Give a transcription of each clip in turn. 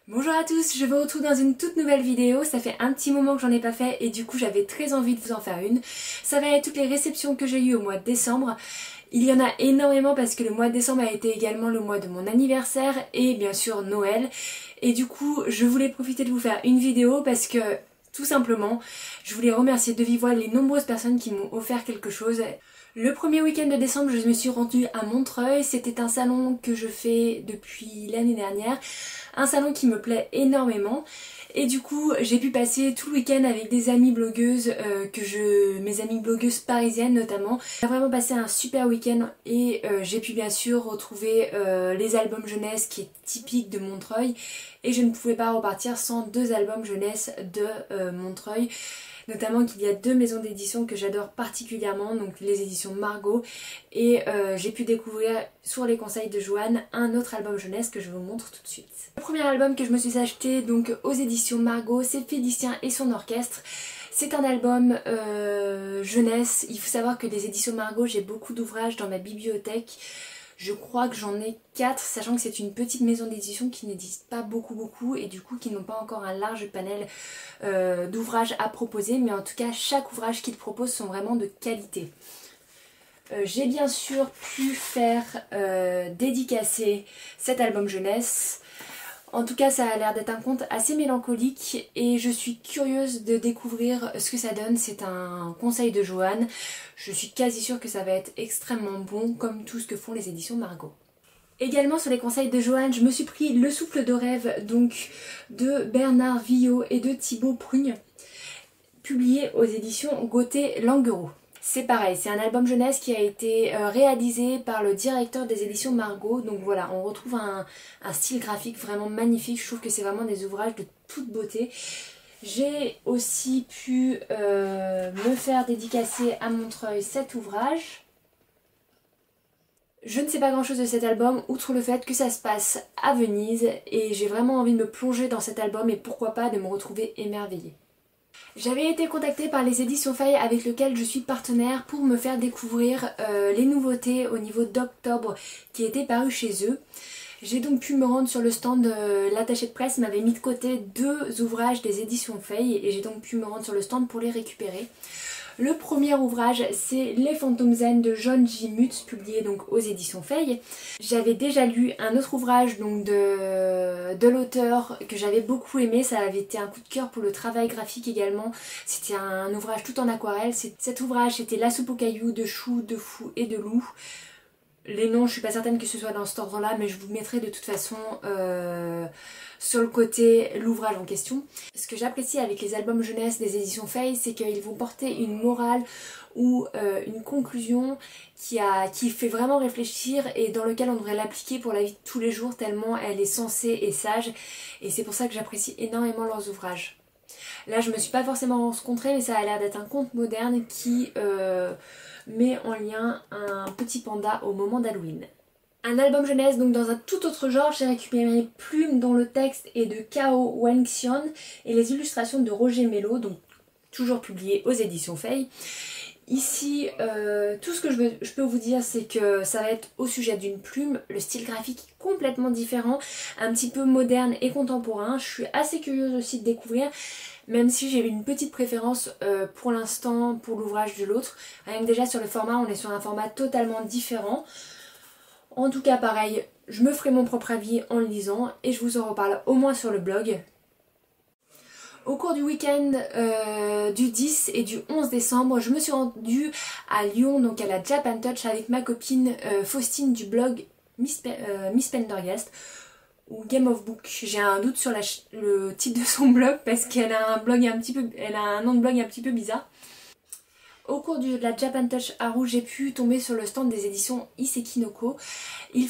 Bonjour à tous, je vous retrouve dans une toute nouvelle vidéo. Ça fait un petit moment que j'en ai pas fait et du coup j'avais très envie de vous en faire une. Ça va être toutes les réceptions que j'ai eues au mois de décembre. Il y en a énormément parce que le mois de décembre a été également le mois de mon anniversaire et bien sûr Noël. Et du coup je voulais profiter de vous faire une vidéo parce que tout simplement je voulais remercier de vive voix les nombreuses personnes qui m'ont offert quelque chose. Le premier week-end de décembre, je me suis rendue à Montreuil. C'était un salon que je fais depuis l'année dernière. Un salon qui me plaît énormément. Et du coup, j'ai pu passer tout le week-end avec des amies blogueuses, mes amies blogueuses parisiennes notamment. J'ai vraiment passé un super week-end et j'ai pu bien sûr retrouver les albums jeunesse qui est typique de Montreuil. Et je ne pouvais pas repartir sans deux albums jeunesse de Montreuil. Notamment qu'il y a deux maisons d'édition que j'adore particulièrement, donc les éditions Margot, et j'ai pu découvrir sur les conseils de Joanne un autre album jeunesse que je vous montre tout de suite. Le premier album que je me suis acheté donc aux éditions Margot, c'est Félicien et son orchestre. C'est un album jeunesse. Il faut savoir que les éditions Margot, j'ai beaucoup d'ouvrages dans ma bibliothèque. Je crois que j'en ai 4, sachant que c'est une petite maison d'édition qui n'édite pas beaucoup et du coup qui n'ont pas encore un large panel d'ouvrages à proposer, mais en tout cas chaque ouvrage qu'ils proposent sont vraiment de qualité. J'ai bien sûr pu faire dédicacer cet album jeunesse. En tout cas ça a l'air d'être un conte assez mélancolique et je suis curieuse de découvrir ce que ça donne. C'est un conseil de Joanne. Je suis quasi sûre que ça va être extrêmement bon comme tout ce que font les éditions Margot. Également sur les conseils de Joanne, je me suis pris Le souffle de rêve donc de Bernard Villot et de Thibaut Prugne, publié aux éditions Gauthier-Languereau. C'est pareil, c'est un album jeunesse qui a été réalisé par le directeur des éditions Margot. Donc voilà, on retrouve un style graphique vraiment magnifique. Je trouve que c'est vraiment des ouvrages de toute beauté. J'ai aussi pu me faire dédicacer à Montreuil cet ouvrage. Je ne sais pas grand chose de cet album, outre le fait que ça se passe à Venise. Et j'ai vraiment envie de me plonger dans cet album et pourquoi pas de me retrouver émerveillée. J'avais été contactée par les éditions Feuille avec lesquelles je suis partenaire pour me faire découvrir les nouveautés au niveau d'octobre qui étaient parues chez eux. J'ai donc pu me rendre sur le stand, l'attaché de presse m'avait mis de côté deux ouvrages des éditions Feuille et j'ai donc pu me rendre sur le stand pour les récupérer. Le premier ouvrage, c'est Les Fantômes Zen de John J. Mutz, publié donc aux éditions Feuille. J'avais déjà lu un autre ouvrage donc de l'auteur que j'avais beaucoup aimé. Ça avait été un coup de cœur pour le travail graphique également. C'était un ouvrage tout en aquarelle. Cet ouvrage, c'était La soupe aux cailloux de Chou, de Fou et de Loup. Les noms, je suis pas certaine que ce soit dans cet ordre-là, mais je vous mettrai de toute façon sur le côté l'ouvrage en question. Ce que j'apprécie avec les albums jeunesse des éditions Feuille, c'est qu'ils vont porter une morale ou une conclusion qui fait vraiment réfléchir et dans lequel on devrait l'appliquer pour la vie de tous les jours tellement elle est sensée et sage. Et c'est pour ça que j'apprécie énormément leurs ouvrages. Là, je me suis pas forcément rencontrée, mais ça a l'air d'être un conte moderne qui met en lien un petit panda au moment d'Halloween. Un album jeunesse donc dans un tout autre genre, j'ai récupéré Plume dont le texte est de Kao Wengxian et les illustrations de Roger Mello, donc toujours publié aux éditions Feuille. Ici, tout ce que je peux vous dire, c'est que ça va être au sujet d'une plume, le style graphique est complètement différent, un petit peu moderne et contemporain. Je suis assez curieuse aussi de découvrir, même si j'ai une petite préférence pour l'instant pour l'ouvrage de l'autre. Rien que déjà sur le format, on est sur un format totalement différent. En tout cas pareil, je me ferai mon propre avis en le lisant et je vous en reparle au moins sur le blog. Au cours du week-end du 10 et du 11 décembre, je me suis rendue à Lyon, donc à la Japan Touch avec ma copine Faustine du blog Miss Pendergast ou Game of Book. J'ai un doute sur le titre de son blog parce qu'elle a un nom de blog un petit peu bizarre. Au cours de la Japan Touch à Rouge, j'ai pu tomber sur le stand des éditions Isekinoko. Ils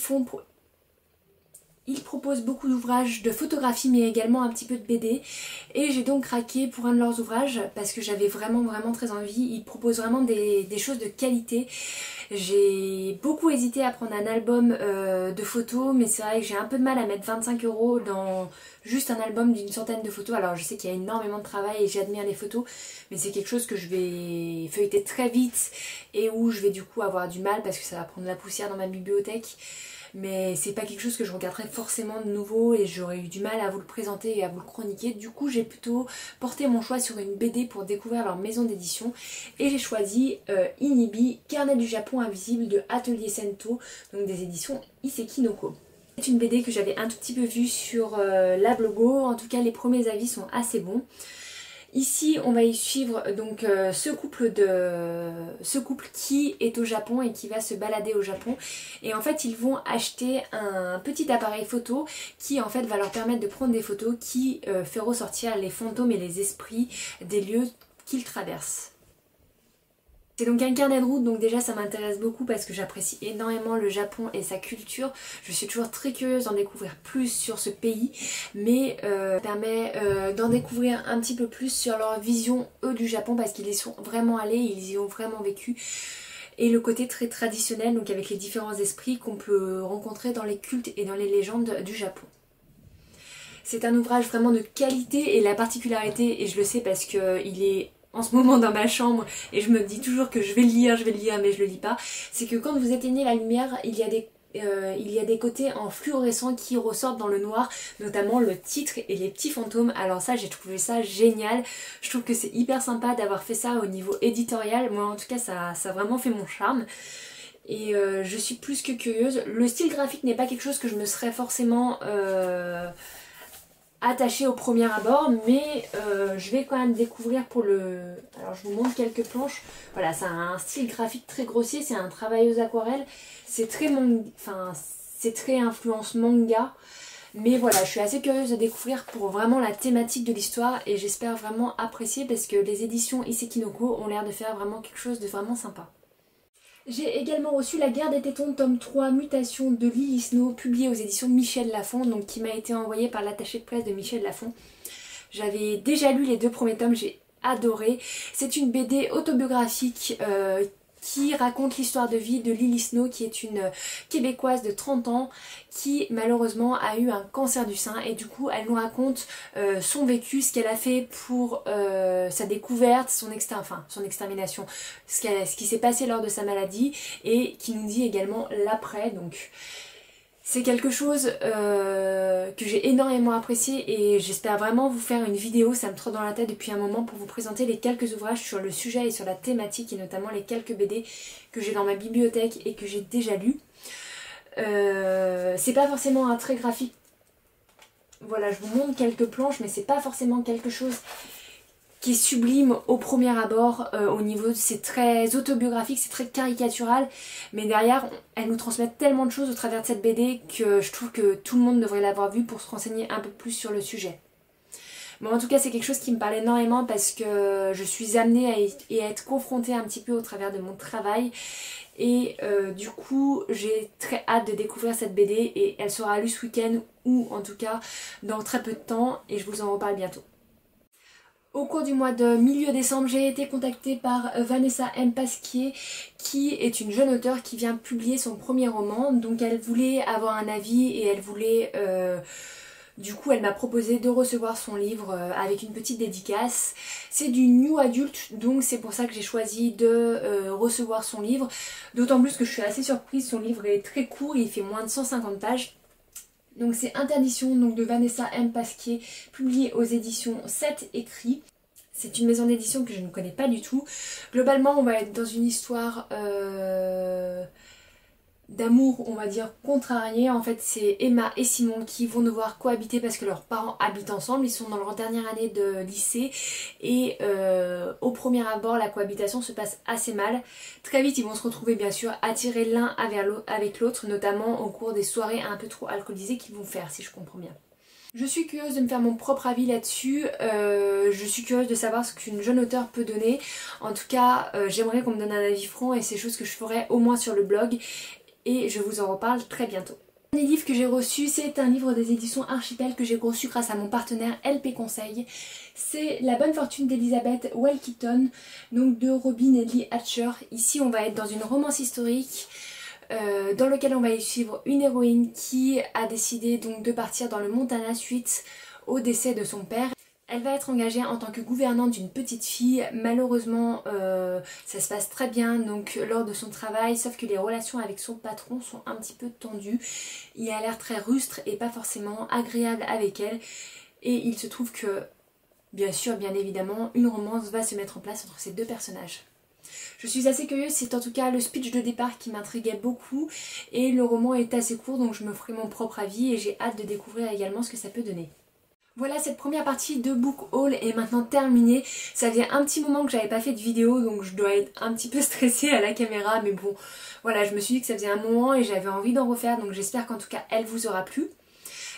proposent beaucoup d'ouvrages de photographie mais également un petit peu de BD et j'ai donc craqué pour un de leurs ouvrages parce que j'avais vraiment très envie. Ils proposent vraiment des choses de qualité J'ai beaucoup hésité à prendre un album de photos, mais c'est vrai que j'ai un peu de mal à mettre 25 € dans juste un album d'une centaine de photos. Alors je sais qu'il y a énormément de travail et j'admire les photos, mais c'est quelque chose que je vais feuilleter très vite et où je vais du coup avoir du mal parce que ça va prendre la poussière dans ma bibliothèque. Mais c'est pas quelque chose que je regarderai forcément de nouveau et j'aurais eu du mal à vous le présenter et à vous le chroniquer. Du coup j'ai plutôt porté mon choix sur une BD pour découvrir leur maison d'édition et j'ai choisi Inibi, Carnet du Japon invisible de Atelier Sento, donc des éditions Iseki Noko. C'est une BD que j'avais un tout petit peu vue sur la Blogo, en tout cas les premiers avis sont assez bons. Ici on va y suivre donc ce couple qui est au Japon et qui va se balader au Japon, et en fait ils vont acheter un petit appareil photo qui en fait va leur permettre de prendre des photos qui fait ressortir les fantômes et les esprits des lieux qu'ils traversent. C'est donc un carnet de route, donc déjà ça m'intéresse beaucoup parce que j'apprécie énormément le Japon et sa culture. Je suis toujours très curieuse d'en découvrir plus sur ce pays, mais ça permet d'en découvrir un petit peu plus sur leur vision eux du Japon parce qu'ils y sont vraiment allés, ils y ont vraiment vécu. Et le côté très traditionnel, donc avec les différents esprits qu'on peut rencontrer dans les cultes et dans les légendes du Japon. C'est un ouvrage vraiment de qualité et la particularité, et je le sais parce qu'il est en ce moment dans ma chambre et je me dis toujours que je vais le lire mais je le lis pas, c'est que quand vous éteignez la lumière, il y a des côtés en fluorescent qui ressortent dans le noir, notamment le titre et les petits fantômes. Alors ça, j'ai trouvé ça génial, je trouve que c'est hyper sympa d'avoir fait ça au niveau éditorial. Moi en tout cas ça a vraiment fait mon charme. Et je suis plus que curieuse. Le style graphique n'est pas quelque chose que je me serais forcément attachée au premier abord, mais je vais quand même découvrir pour le... Alors je vous montre quelques planches. Voilà, ça a un style graphique très grossier, c'est un travail aux aquarelles. C'est très c'est très influence manga. Mais voilà, je suis assez curieuse de découvrir pour vraiment la thématique de l'histoire et j'espère vraiment apprécier parce que les éditions Iseki Noko ont l'air de faire vraiment quelque chose de vraiment sympa. J'ai également reçu La Guerre des Tétons, tome 3, Mutation de Lily Snow, publié aux éditions Michel Lafon, donc qui m'a été envoyé par l'attaché de presse de Michel Lafon. J'avais déjà lu les 2 premiers tomes, j'ai adoré. C'est une BD autobiographique qui raconte l'histoire de vie de Lily Snow, qui est une Québécoise de 30 ans qui malheureusement a eu un cancer du sein, et du coup elle nous raconte son vécu, ce qu'elle a fait pour sa découverte, son extermination, ce qui s'est passé lors de sa maladie, et qui nous dit également l'après. Donc c'est quelque chose que j'ai énormément apprécié et j'espère vraiment vous faire une vidéo, ça me trotte dans la tête depuis un moment, pour vous présenter les quelques ouvrages sur le sujet et sur la thématique, et notamment les quelques BD que j'ai dans ma bibliothèque et que j'ai déjà lus. C'est pas forcément un trait graphique, voilà, je vous montre quelques planches, mais c'est pas forcément quelque chose qui est sublime au premier abord. Au niveau, c'est très autobiographique, c'est très caricatural, mais derrière elles nous transmettent tellement de choses au travers de cette BD que je trouve que tout le monde devrait l'avoir vue pour se renseigner un peu plus sur le sujet. Bon, en tout cas c'est quelque chose qui me parle énormément parce que je suis amenée à être confrontée un petit peu au travers de mon travail, et du coup j'ai très hâte de découvrir cette BD, et elle sera lue ce week-end ou en tout cas dans très peu de temps, et je vous en reparle bientôt. Au cours du mois de milieu décembre, j'ai été contactée par Vanessa M. Pasquier, qui est une jeune auteure qui vient publier son premier roman. Donc elle voulait avoir un avis et elle voulait... du coup elle m'a proposé de recevoir son livre avec une petite dédicace. C'est du new adult, donc c'est pour ça que j'ai choisi de recevoir son livre. D'autant plus que je suis assez surprise, son livre est très court, il fait moins de 150 pages. Donc c'est Interdiction, donc de Vanessa M. Pasquier, publié aux éditions 7 écrits. C'est une maison d'édition que je ne connais pas du tout. Globalement, on va être dans une histoire d'amour, on va dire, contrarié. En fait, c'est Emma et Simon qui vont devoir cohabiter parce que leurs parents habitent ensemble. Ils sont dans leur dernière année de lycée et au premier abord, la cohabitation se passe assez mal. Très vite, ils vont se retrouver bien sûr attirés l'un avec l'autre, notamment au cours des soirées un peu trop alcoolisées qu'ils vont faire, si je comprends bien. Je suis curieuse de me faire mon propre avis là-dessus, je suis curieuse de savoir ce qu'une jeune auteure peut donner. En tout cas, j'aimerais qu'on me donne un avis franc et c'est chose que je ferai au moins sur le blog, et je vous en reparle très bientôt. Le dernier livre que j'ai reçu, c'est un livre des éditions Archipel que j'ai reçu grâce à mon partenaire LP Conseil. C'est La bonne fortune d'Elizabeth Walkerton, donc de Robin et Lee Hatcher. Ici on va être dans une romance historique dans lequel on va y suivre une héroïne qui a décidé donc de partir dans le Montana suite au décès de son père. Elle va être engagée en tant que gouvernante d'une petite fille. Malheureusement, ça se passe très bien donc lors de son travail, sauf que les relations avec son patron sont un petit peu tendues. Il a l'air très rustre et pas forcément agréable avec elle. Et il se trouve que, bien sûr, bien évidemment, une romance va se mettre en place entre ces deux personnages. Je suis assez curieuse, c'est en tout cas le speech de départ qui m'intriguait beaucoup. Et le roman est assez court, donc je me ferai mon propre avis et j'ai hâte de découvrir également ce que ça peut donner. Voilà, cette première partie de book haul est maintenant terminée. Ça faisait un petit moment que j'avais pas fait de vidéo, donc je dois être un petit peu stressée à la caméra, mais bon, voilà, je me suis dit que ça faisait un moment et j'avais envie d'en refaire, donc j'espère qu'en tout cas elle vous aura plu.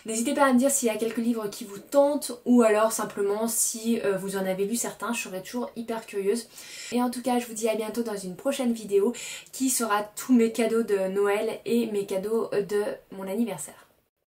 N'hésitez pas à me dire s'il y a quelques livres qui vous tentent ou alors simplement si vous en avez lu certains, je serais toujours hyper curieuse. Et en tout cas, je vous dis à bientôt dans une prochaine vidéo qui sera tous mes cadeaux de Noël et mes cadeaux de mon anniversaire.